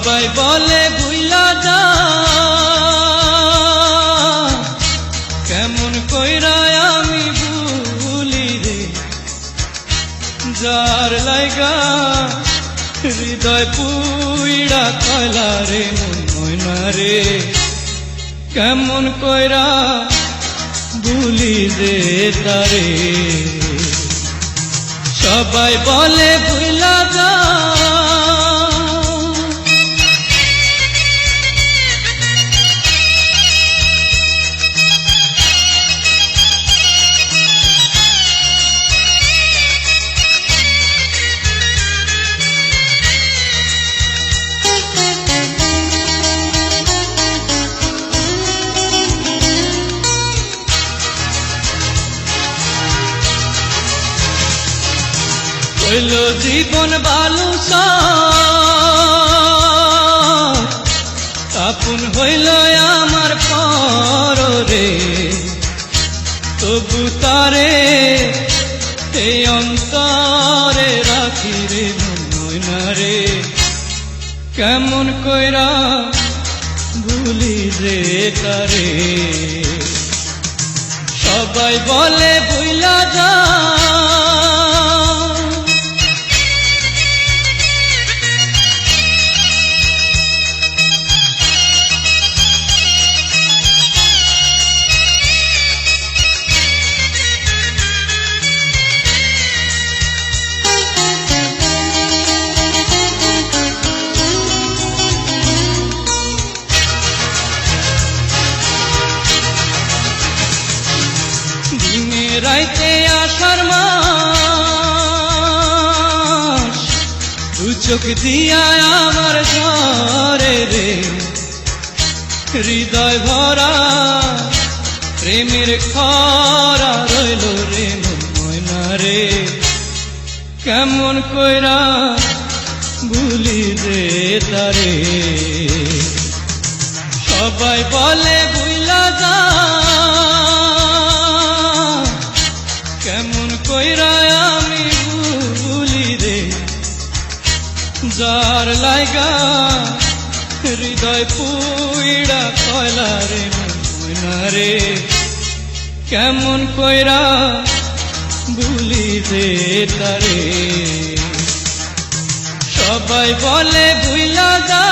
সবাই বলে ভুইলা যা, কেমন কইরা আমি ভুলি রে, যার লাইগা হৃদয় পুইড়া কয়লা রে মন ময়না রে, কেমন কইরা ভুলি রে তারে। সবাই বলে ভুইলা যা, হইল জীবন বালুসা, আপন হইল আমার পর রে, তবু তারে এই অন্তরে রাখি রে মন ময়না রে, কেমন কইরা ভুলি রে তারে। সবাই বলে ভুইলা যা, রাইতে আষাঢ় মাস, দু চোখ দিয়া আমার ঝরে রে, হৃদয় ভরা প্রেমের খরা রইল রে মন ময়না রে, কেমন কইরা ভুলি রে তারে। সবাই বলে ভুইলা যা, কেমন কইরা আমি ভুলি রে, যার লাইগা হৃদয় পুইড়া কয়লা রে মন ময়না রে, কেমন কইরা ভুলি রে তারে। সবাই বলে ভুইলা যা।